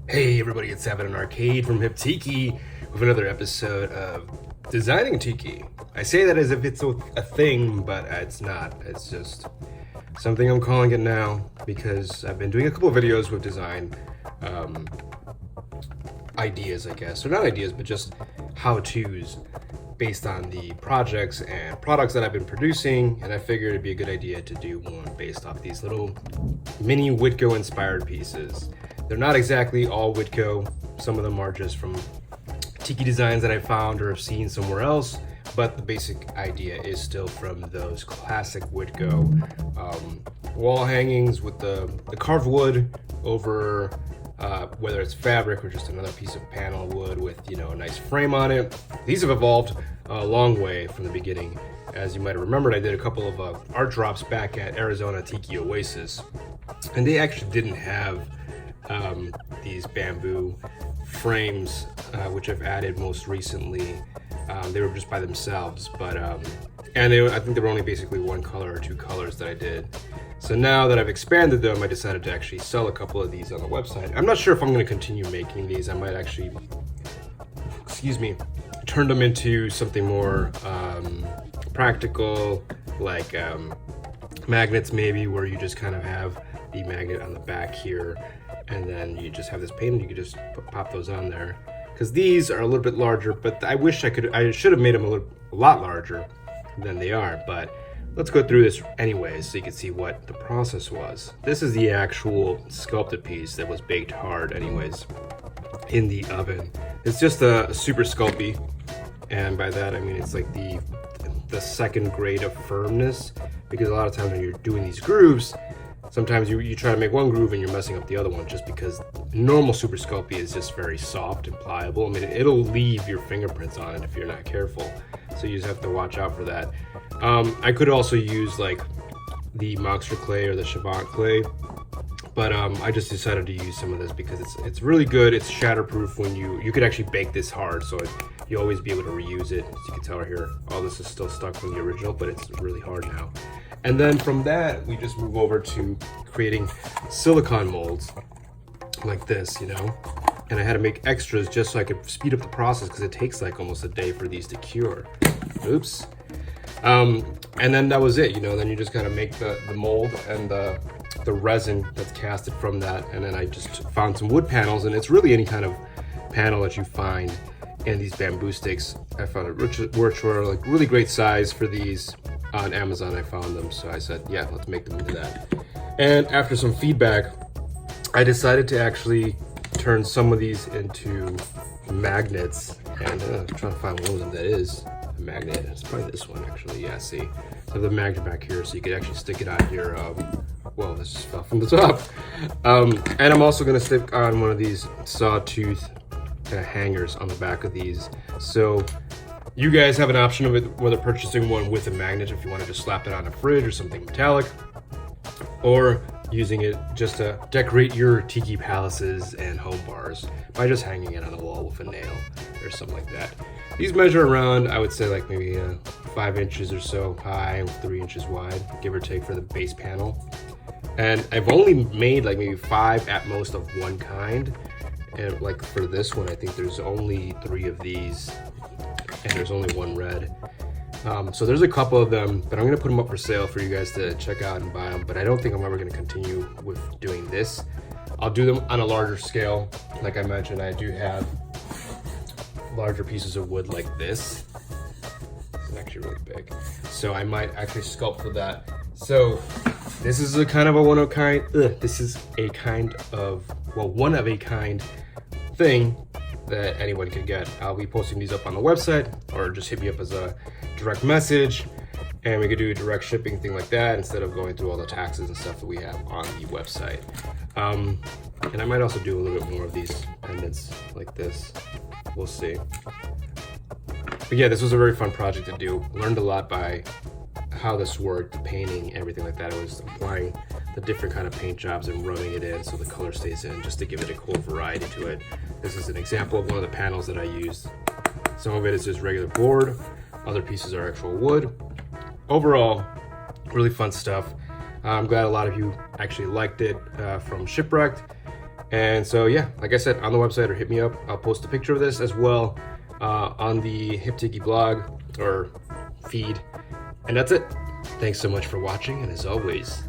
Hey everybody, it's Savin and Arcade from Tiki with another episode of Designing Tiki. I say that as if it's a thing, but it's not. It's just something I'm calling it now because I've been doing a couple of videos with design ideas, I guess. Or not ideas, but just how-tos based on the projects and products that I've been producing, and I figured it'd be a good idea to do one based off these little mini Witco inspired pieces. They're not exactly all Witco. Some of them are just from Tiki designs that I found or have seen somewhere else, but the basic idea is still from those classic Witco wall hangings with the carved wood over whether it's fabric or just another piece of panel wood with, you know, a nice frame on it. These have evolved a long way from the beginning. As you might have remembered, I did a couple of art drops back at Arizona Tiki Oasis, and they actually didn't have these bamboo frames, which I've added most recently. They were just by themselves, but I think there were only basically one color or two colors that I did. So now that I've expanded them, I decided to actually sell a couple of these on the website. I'm not sure if I'm going to continue making these. I might actually, turn them into something more practical, like magnets maybe, where you just kind of have the magnet on the back here, and then you just have this paint and you can just pop those on there. Because these are a little bit larger, but I should have made them a lot larger than they are, but let's go through this anyways so you can see what the process was. This is the actual sculpted piece that was baked hard anyways in the oven. It's just a super sculpey, and by that I mean it's like the second grade of firmness, because a lot of times when you're doing these grooves, sometimes you try to make one groove and you're messing up the other one, just because normal super sculpey is just very soft and pliable. I mean, it'll leave your fingerprints on it if you're not careful, so you just have to watch out for that. I could also use like the Monster clay or the Chavant clay, but I just decided to use some of this because it's really good. It's shatterproof. When you could actually bake this hard, so you'll always be able to reuse it. As you can tell here, all this is still stuck from the original, but it's really hard now. And then from that, we just move over to creating silicone molds like this, you know? And I had to make extras just so I could speed up the process, because it takes like almost a day for these to cure. Oops. And then that was it, you know? Then you just gotta make the mold and the resin that's casted from that. And then I just found some wood panels, and it's really any kind of panel that you find in these bamboo sticks. I found it which were like really great size for these. On Amazon I found them, so I said, yeah, let's make them into that. And after some feedback, I decided to actually turn some of these into magnets. And I'm trying to find one of them that is a magnet. It's probably this one actually. Yeah, see, so the magnet back here, so you could actually stick it on your well, this just fell from the top. And I'm also going to stick on one of these sawtooth hangers on the back of these, so you guys have an option of it, whether purchasing one with a magnet if you want to just slap it on a fridge or something metallic, or using it just to decorate your tiki palaces and home bars by just hanging it on the wall with a nail or something like that. These measure around, I would say, like maybe 5 inches or so high, 3 inches wide, give or take, for the base panel. And I've only made like maybe 5 at most of one kind. And like for this one, I think there's only 3 of these, and there's only one red. So there's a couple of them, but I'm gonna put them up for sale for you guys to check out and buy them. But I don't think I'm ever gonna continue with doing this. I'll do them on a larger scale. Like I mentioned, I do have larger pieces of wood like this. It's actually really big. So I might actually sculpt for that. So this is a kind of a one of a kind. This is a kind of, well, one of a kind thing that anyone can get. I'll be posting these up on the website, or just hit me up as a direct message, and we could do a direct shipping thing like that instead of going through all the taxes and stuff that we have on the website. And I might also do a little bit more of these pendants like this. We'll see. But yeah, this was a very fun project to do. Learned a lot by how this worked, the painting, everything like that. I was applying the different kind of paint jobs and rubbing it in so the color stays in, just to give it a cool variety to it. This is an example of one of the panels that I used. Some of it is just regular board, other pieces are actual wood. Overall, really fun stuff. I'm glad a lot of you actually liked it from Shipwrecked. And so yeah, like I said, on the website, or hit me up. I'll post a picture of this as well on the Hip Tiki blog or feed. And that's it. Thanks so much for watching, and as always,